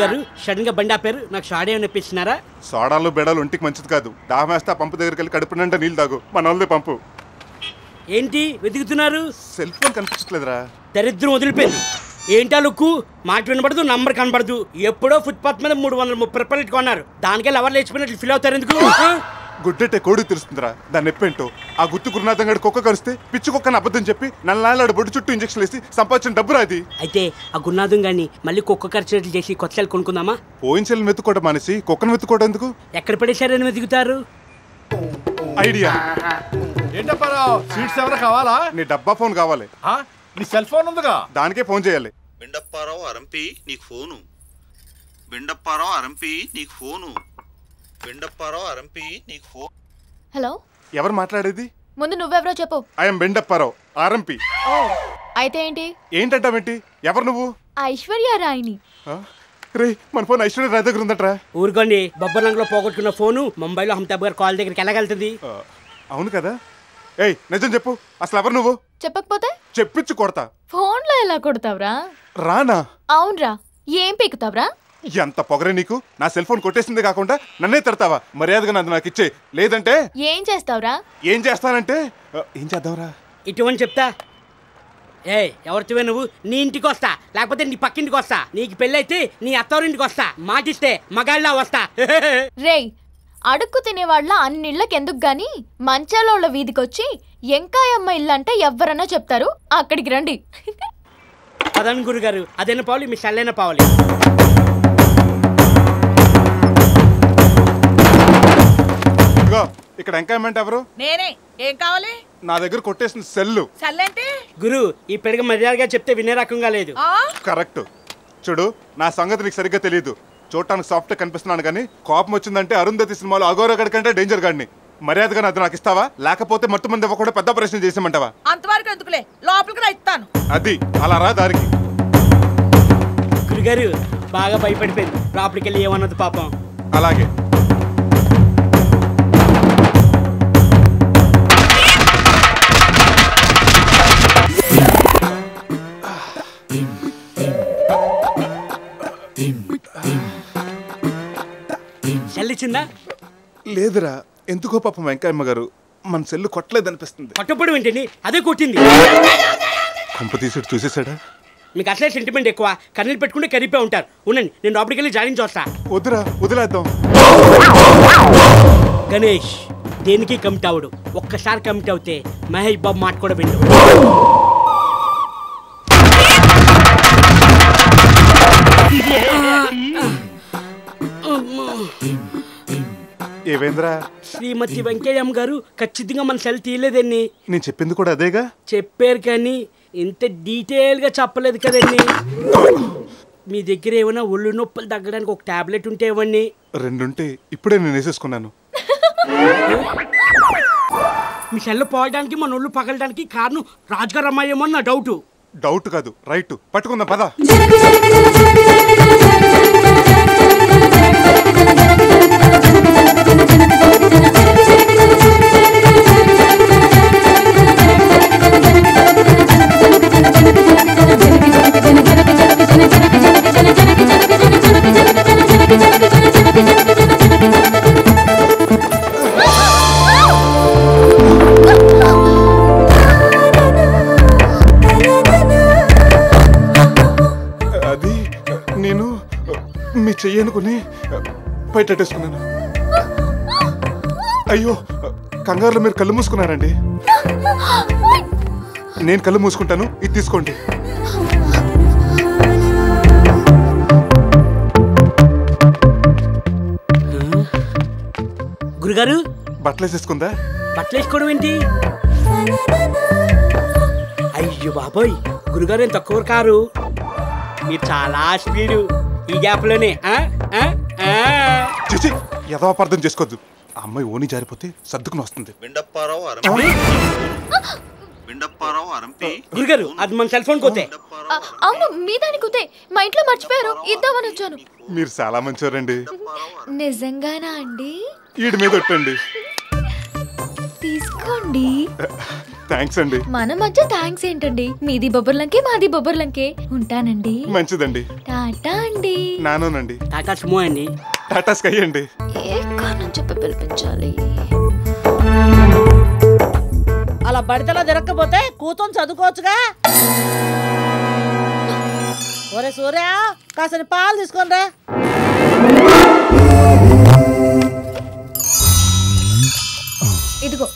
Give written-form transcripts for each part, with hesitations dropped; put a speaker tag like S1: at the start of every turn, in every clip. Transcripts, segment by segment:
S1: గారు సడన్ గా బండి ఆపారు. నాకు షాడ్ ఏమైనా ఇప్పిస్తున్నారా?
S2: సోడాలు బెడాలు ఒంటికి మంచిది కాదు. దాహమేస్తా పంపు దగ్గరికి వెళ్ళి కడుపు నిండా నీళ్ళు తాగు. మన వాళ్ళదే పంపు.
S1: ఏంటి వెతుకుతున్నారు?
S2: సెల్ ఫోన్ కనిపించట్లేదురా.
S1: దరిద్రం వదిలిపోయింది. ఏంటా లుక్కు? మాట వినబడదు, నంబర్ కనబడదు. ఎప్పుడో ఫుట్పాత్ మీద 330 రూపాయలు కొన్నారు. దానికే లవర్ లేచిపోయినట్లు ఫీల్ అవుతారు ఎందుకు?
S2: గుడ్డెట్టే కోడి తెలుస్తుందిరా. దాన్ని ఎప్పేంటో ఆ గుత్తు గురునాథం గడి కుక్క కరిస్తే పిచ్చి కుక్కని అబద్ధం చెప్పి నల్లాడు బొడ్డు చుట్టూ ఇంజక్షన్ వేసి సంపాదించిన డబ్బురా అది.
S1: అయితే ఆ గురునాథం గాని మళ్ళీ కుక్క ఖర్చులు చేసి కొత్త సెల్ కొనుక్కుందామా?
S2: పోయిన సెల్ వెతుక్కోవడం మానేసి కుక్కను వెతుక్కోవడం ఎందుకు?
S1: ఎక్కడ పడేశారని వెతుకుతారు?
S2: ఐడియా.
S3: ఏంటప్పారావు, స్వీట్స్ ఎవరు కావాలా?
S2: నీ డబ్బా ఫోన్ కావాలి.
S3: నీ సెల్ ఫోన్ ఉందిగా,
S2: దానికే ఫోన్ చేయాలి.
S4: బెండప్పారావు అరంపి నీకు ఫోను. బెండప్పారావు అరంపి నీకు ఫోను. బెండప్పారావు అరంపి నీకు ఫోన్.
S5: హలో,
S2: ఎవరు మాట్లాడేది?
S5: ముందు నువ్వెవరో చెప్పు.
S2: I'm Bendu Apparao RMP.
S5: ఓ, అయితే ఏంటి?
S2: ఏంటంటావేంటి? ఎవరు నువ్వు?
S5: ఐశ్వర్య రాయిని.
S2: రే, మన ఫోన్ ఐశ్వర్య రాయ్ దగ్గర ఉందట్రా.
S1: ఊరుకోండి. బొబ్బరంగంలో పోగొట్టుకున్న ఫోను ముంబైలో అమితాబ్ గారు కాల్ దగ్గరికి వెళ్ళగలుగుతుంది.
S2: అవును కదా. ఏయ్, నిజం చెప్పు, అసలు ఎవరు నువ్వు?
S5: చెప్పకపోతే
S2: చెప్పించు కొడతా.
S5: ఫోన్లో ఎలా కొడతావురా?
S2: రానా?
S5: అవునరా. ఏం పీకుతావురా?
S2: ఎంత పొగరే నీకు? నా సెల్ ఫోన్ కొట్టేసిందే కాకుండా నన్నే తిడతావా? మర్యాదగా నాకు ఇచ్చే, లేదంటే
S5: ఏం చేస్తావురా?
S2: ఏం చేస్తానంటే ఏం చేద్దాంరా?
S1: ఇటువంటి చెప్తా. ఎవరితివే నువ్వు? నీ ఇంటికి వస్తా, లేకపోతే నీ పక్కింటికి వస్తా. నీకు పెళ్ళైతే నీ అత్తవారింటికి వస్తా. మాటిస్తే మగాళ్ళ వస్తా.
S5: రేయ్, అడుక్కు తినేవాళ్ళ అన్నిళ్ళకెందుకు గాని మంచాలోళ్ళ వీధికొచ్చి ఎంకాయమ్మ ఇల్లు అంటే ఎవ్వరన్నా చెప్తారు. అక్కడికి రండి.
S1: పదండి గురుగారు. అదైనా పావాలి, మీ సల్లైన పావాలి.
S2: ఇక్కడ ఎంకాయమెంట్ ఎవరు?
S6: నేనే. ఏం కావాలి?
S2: నా దగ్గర కొట్టేసిన సెల్లు.
S6: సెల్లేంటి?
S1: గురు, ఈ పెడగ మర్యాదగా చెప్తే వినే రకంగా లేదు.
S2: కరెక్ట్. చూడు, నా సంగతి నీకు సరిగ్గా తెలియదు. చూడటానికి సాఫ్ట్ కనిపిస్తున్నాను కానీ కోపం వచ్చిందంటే అరుంధతి సినిమాలో అఘోరగడ్ కంటే డేంజర్ గాడిని. మర్యాదగా అది నాకు ఇస్తావా, లేకపోతే మత్తు మంది ఇవ్వకుండా పెద్ద ప్రశ్న చేసామంటావా?
S6: అంతవరకు ఎందుకులే, లోపలికి రా, ఇస్తాను.
S2: అది అలా రా దారికి.
S1: గురుగారు బాగా భయపడిపోయింది. లోపలికి వెళ్ళి ఏమన్నది పాపం.
S2: అలాగే.
S1: చెల్లిచ్చిందా?
S2: లేదురా. ఎందుకో పాపం వెంకయ్యమ్మ గారు మన సెల్లు కొట్టలేదనిపిస్తుంది.
S1: కొట్టపడి ఏంటండి? అదే కొట్టింది.
S2: కొంప తీసుడు చూసేసాడా?
S1: మీకు అసలే సెంటిమెంట్ ఎక్కువ. కన్నీళ్ళు పెట్టుకుంటే కరిపే ఉంటారు. ఉండండి, నేను లోపలికి వెళ్ళి జాయిన్ వస్తా.
S2: వద్దురా, వదిలేద్దాం.
S1: గణేష్ దేనికి కమిట్ అవడు. ఒక్కసారి కమిట్ అవుతే మహేష్ బాబు మాట కూడా విండు.
S2: ఏవేంద్రా?
S1: శ్రీమతి వెంకయ్యమ్మ గారు ఖచ్చితంగా మన సెల్ తీయలేదండి.
S2: నేను చెప్పింది కూడా అదేగా.
S1: చెప్పారు కానీ ఇంత డీటెయిల్ గా చెప్పలేదు కదండి. మీ దగ్గర ఏమైనా ఒళ్ళు నొప్పులు తగ్గడానికి ఒక టాబ్లెట్ ఉంటే ఇవ్వండి.
S2: 2 ఉంటే ఇప్పుడే నేను వేసేసుకున్నాను.
S1: మీ సెల్ పోవడానికి మన ఒళ్ళు పగలడానికి కారణం రాజుగారు అమ్మాయేమో నా డౌట్.
S2: డౌట్ కాదు, రైట్. పట్టుకుందాం పద. అది నేను మీ చెయ్యనుకుని బయటెట్టేసుకున్నాను. అయ్యో, కంగారులో మీరు కళ్ళు మూసుకున్నారండి. నేను కళ్ళు మూసుకుంటాను, ఇది తీసుకోండి.
S1: గురుగారు
S2: బట్టలు వేసేసుకుందా?
S1: బట్టలు వేసుకోవడం ఏంటి? అయ్యో బాబోయ్, గురుగారు ఏం తక్కువ కారు. మీరు చాలా స్పీడు. ఈ గ్యాప్ లోనే
S2: ఏదో అపార్థం చేసుకోవద్దు. ఆ అమ్మాయి ఓని జారిపోతే సర్దుకుని వస్తుంది.
S4: బెండప్పారావు అరంపి. బెండప్పారావు అరంపి.
S1: గురుగారు అది మన సెల్ ఫోన్ కోతే.
S5: అవును, మీ దాని కుతే. మా ఇంట్లో మర్చిపోయారు, ఇద్దామని వచ్చాను.
S2: మీరు చాలా మంచివారండి.
S5: నిజంగానా అండి?
S2: వీడి మీద పెట్టండి.
S5: తీసుకోండి.
S2: థ్యాంక్స్ అండి.
S5: మన మధ్య థ్యాంక్స్ ఏంటండి? మీది బొబ్బర్లంకే మాది బొబ్బర్లంకే. ఉంటానండి.
S2: మంచిదండి.
S5: టాటా అండి.
S2: నానోనండి.
S1: టాటా సుమో అండి.
S2: టాటా స్కై అండి.
S5: ఏ కారణం చెప్పి పిలిపించాలి?
S6: అలా బడితలో తిరగకపోతే కూతుని చదువుకోవచ్చుగా. ఒరే సూర్య, కాసిన పాలు తీసుకొని రా.
S5: ఇదిగో.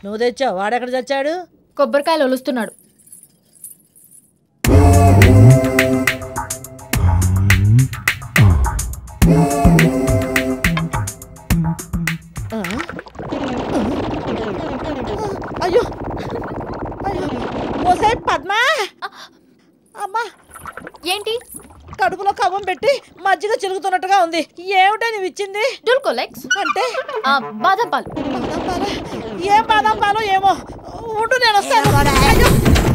S6: నువ్వు తెచ్చావు, వాడెక్కడ చచ్చాడు?
S5: కొబ్బరికాయలు ఒలుస్తున్నాడు.
S6: అయ్యో అయ్యో, ఓసే పద్మా, అమ్మా
S5: ఏంటి?
S6: కడుపులో కవ్వం పెట్టి మజ్జిగ చిలుగుతున్నట్టుగా ఉంది. ఏమిటో నువ్వు ఇచ్చింది?
S5: డూల్కోలెక్స్
S6: అంటే
S5: బాదం పాలు.
S6: బాదం పాలు? ఏం బాదం పాలు ఏమో. ఉండు, నేను వస్తాను. అయ్యో,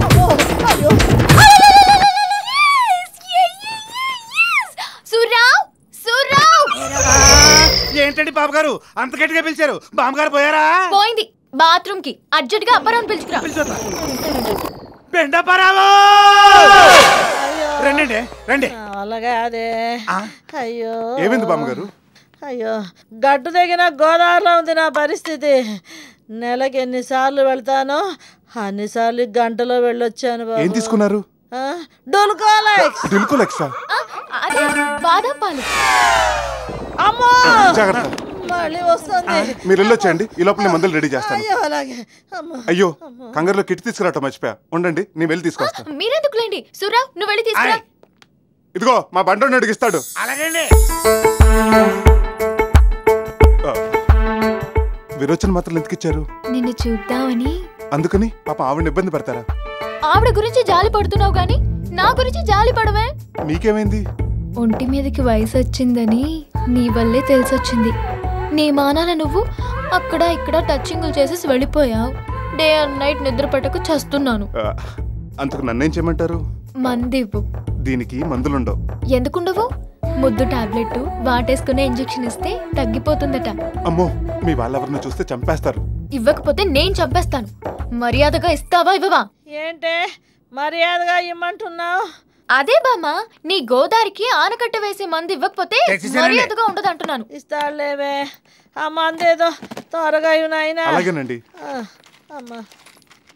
S6: అమ్మో, అయ్యో.
S5: సూర్రావ్, సూర్రావ్.
S7: ఏంటండి బాబు గారు అంత గట్టిగా పిలిచారు? బామ్మగారు పోయారా?
S5: పోయింది బాత్రూమ్ కి. అర్జెంట్ గా అప్పరాన్ని పిలుచుకురా.
S7: బెండపరావు, రండి రండి.
S6: అలాగే అదే. అయ్యో,
S2: ఏమైంది బామ్మగారు?
S6: అయ్యో, గడ్డు తెగిన గోదావరిలో ఉంది నా పరిస్థితి. నెలకి ఎన్నిసార్లు వెళ్తానో అన్నిసార్లు గంటలో వెళ్ళొచ్చాను బాబు.
S2: ఏం తీసుకున్నారు?
S6: డోలుకోలెక్స్.
S2: డోలుకోలెక్సా?
S5: అదే బాదం పాలు.
S6: అమ్మో,
S2: జాగ్రత్త.
S6: మళ్ళీ వస్తుంది.
S2: మీరు వెళ్ళొచ్చండి, ఈ లోపల నేను మందులు రెడీ చేస్తాను.
S6: అయ్యో, అలాగే. అమ్మో,
S2: అయ్యో, కంగారులో కిట్ తీసుకురావటం మర్చిపోయా. ఉండండి, నేను వెళ్ళి తీసుకొస్తాను.
S5: మీరెందుకులేండి? సూర్రావ్, నువ్వు వెళ్ళి తీసుకురా.
S2: ఇదిగో మా బండోడిని అడిగిస్తాడు.
S7: అలాగండి.
S2: విరోచన మాత్రం ఎందుకు ఇచ్చారు?
S5: నిన్ను చూద్దామని.
S2: అందుకని పాప ఆవిడని ఇబ్బంది పెడతారా?
S5: ఆవిడ గురించి జాలి పడుతున్నావు గాని నా గురించి జాలి పడవే.
S2: మీకేమైంది?
S5: ఒంటి మీదకి వయసు వచ్చిందని నీ వల్లే తెలిసొచ్చింది. నీ మానాన నువ్వు అక్కడ ఇక్కడ టచింగులు చేసేసి వెళ్ళిపోయావు. డే అండ్ నైట్ నిద్ర పట్టకు చస్తున్నాను.
S2: అందుకు నన్నేం చేయమంటారు?
S5: మందివ్వు.
S2: దీనికి మందులుండవు.
S5: ఎందుకుండవు? ముద్దు టాబ్లెట్ వాటేసుకునే ఇంజెక్షన్ ఇస్తే తగ్గిపోతుందట.
S2: అమ్మో, మీ వాళ్ళెవరిని చూస్తే చంపేస్తారు.
S5: ఇవ్వకపోతే నేను చంపేస్తాను. మర్యాదగా ఇస్తావా ఇవ్వవా?
S6: ఏంటే మర్యాదగా ఇమ్మంటున్నావు?
S5: అదే బామ్మ, నీ గోదారికి ఆనకట్ట వేసే మంది ఇవ్వకపోతే మర్యాదగా ఉండదు అంటున్నాను.
S6: ఇస్తాడులేవే, ఆ మందేదో త్వరగా ఇవ్వు నాయనా.
S2: అలాగేనండి.
S6: అమ్మా,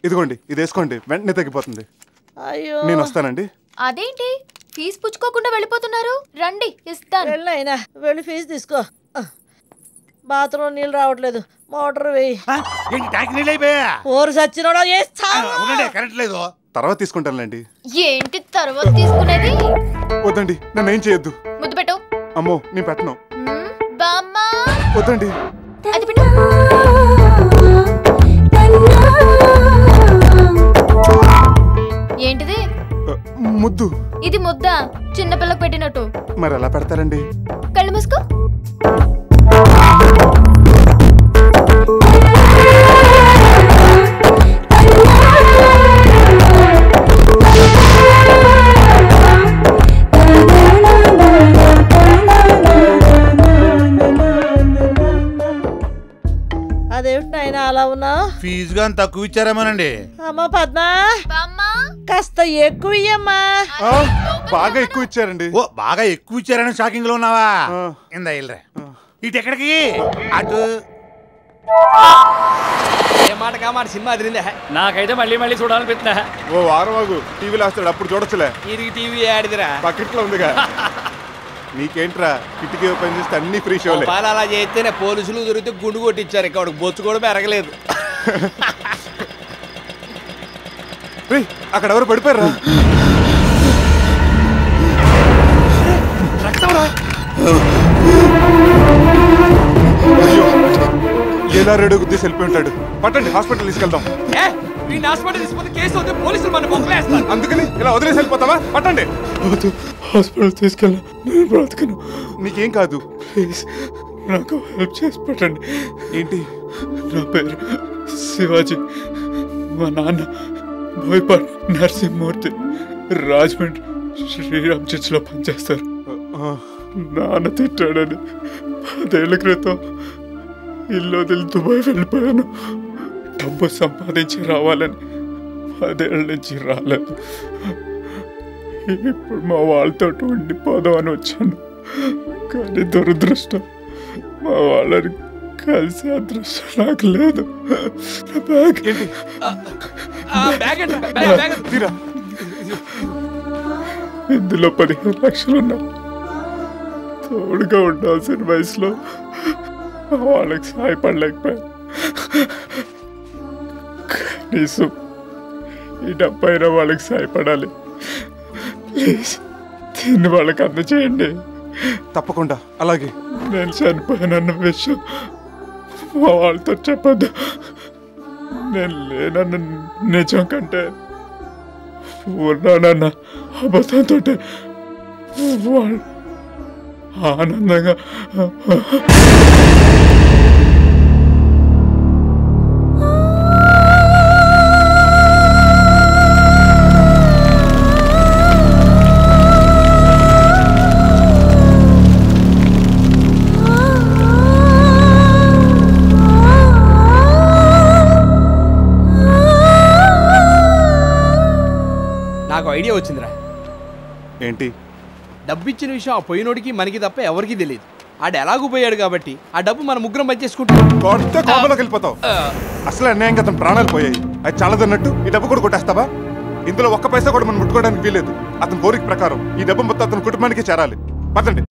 S2: ఇదిగోండి, ఇది వేసుకోండి, వెంటనే తగ్గిపోతుంది.
S6: అయ్యో,
S2: నేను వస్తానండి.
S5: అదేంటి ఫీజు పుచ్చుకోకుండా వెళ్ళిపోతున్నారు? రండి ఇస్తాను.
S6: వెళ్ళైనా వెళ్ళి ఫీజు తీసుకో. బాత్రూమ్ నీళ్ళు రావట్లేదు, మోటార్ వేయి.
S7: ఏంటి ట్యాంక్ నీళ్ళు అయిపోయా?
S6: ఊరు సచ్చినోడా
S7: కరెంట్ లేదు.
S2: తర్వాత తీసుకుంటానులేండి.
S5: ఏంటి తర్వాత తీసుకునేది?
S2: వద్దండి, నన్ను ఏం చేయొద్దు.
S5: ముద్దు పెట్టు.
S2: అమ్మో, నేను పెట్టను.
S5: బామ్మ,
S2: వద్దండి.
S5: అది పెట్టు. ఏంటిది?
S2: ముద్దు.
S5: ఇది ముద్ద చిన్నపిల్లకు పెట్టినట్టు.
S2: మరి ఎలా పెడతారండి?
S5: కళ్ళు మూసుకో.
S6: అదేమిటి నాయనా అలా ఉన్నావు?
S7: ఫీజు గాని తక్కువ ఇచ్చారేమోనండి.
S6: అమ్మ పద్మా, కాస్త ఎక్కువ ఇయ్యమ్మా.
S2: బాగా ఎక్కువ ఇచ్చారండి.
S7: ఓ, బాగా ఎక్కువ ఇచ్చారని షాకింగ్ లో ఉన్నావా? ఇందా ఇల్రా. ఇటు ఎక్కడికి? అటు.
S1: ఏ మాట కామాట సినిమా అదిరిందా?
S8: నాకైతే మళ్ళీ మళ్ళీ చూడాలనిపిస్తుందా?
S2: ఓ వారం వాగు, టీవీలో వస్తాడు, అప్పుడు చూడొచ్చులే.
S1: ఇది టీవీ ఆడిదిరా,
S2: పకెట్లో ఉందిగా. నీకేంట్రా, కిటికీ ఓపెన్ చేస్తే అన్ని ఫ్రీ షోలే.
S1: పాలు అలా చేస్తేనే పోలీసులు దొరికితే గుండు కొట్టించారు. ఇక్కడ బొచ్చు కూడా పెరగలేదు.
S2: అక్కడ ఎవరు పడిపోయారా? ఎలా రెడీ గుద్ది వెళ్ళిపోయి ఉంటాడు. పట్టండి, హాస్పిటల్ తీసుకెళ్దాం.
S1: హాస్పిటల్ తీసుకుంటే కేసు అవుతే పోలీసులు మన మొక్కలేస్తారు.
S2: అందుకని ఇలా వదిలేసి వెళ్ళిపోతావా? పట్టండి.
S9: హాస్పిటల్ తీసుకెళ్ళా, నేను బ్రతకను.
S2: నీకేం కాదు,
S9: ప్లీజ్ నాకు హెల్ప్ చేసి పెట్టండి.
S2: ఏంటి?
S9: నా పేరు శివాజీ. మా నాన్న బోయపాటి నరసింహమూర్తి, రాజమండ్రి శ్రీరామ్ చర్చ్లో పనిచేస్తారు. నాన్న తిట్టాడని 10 ఏళ్ల క్రితం ఇల్లు వదిలి దుబాయ్ వెళ్ళిపోయాను. డబ్బు సంపాదించి రావాలని 10 ఏళ్ళ నుంచి రాలేదు. ఇప్పుడు మా వాళ్ళతో ఉండిపోదాం అని వచ్చాను. కానీ దురదృష్టం, మా వాళ్ళని కలిసి అదృష్టం నాకు లేదు. ఇందులో 15 లక్షలు ఉన్నాయి. తోడుగా ఉండాల్సిన వయసులో వాళ్ళకి సాయపడలేకపోయాను. కనీసం ఈ డబ్బైనా వాళ్ళకి సాయపడాలి. ప్లీజ్ దీన్ని వాళ్ళకి అందచేయండి.
S2: తప్పకుండా, అలాగే.
S9: నేను చనిపోయానన్న విషయం మా వాళ్ళతో చెప్పద్దు. నేను లేనన్న నిజం కంటే ఉన్నానన్న అబద్ధంతో వాళ్ళు ఆనందంగా
S10: నాకు ఐడియా వచ్చిందిరా.
S2: ఏంటి?
S10: డబ్బు ఇచ్చిన విషయం ఆ పోయినోడికి మనకి తప్ప ఎవరికి తెలియదు. ఆడు ఎలాగూ పోయాడు కాబట్టి ఆ డబ్బు మన ముగ్గురం పనిచేసుకుంటాం.
S2: కోపంలోకి వెళ్ళిపోతావు. అసలు అన్యాయంగా అతను ప్రాణాలు పోయాయి. అది చాలదన్నట్టు ఈ డబ్బు కూడా కొట్టేస్తావా? ఇందులో ఒక్క పైసా కూడా మనం ముట్టుకోవడానికి వీలేదు. అతని కోరిక ప్రకారం ఈ డబ్బు మొత్తం అతని కుటుంబానికి చేరాలి. పదండి.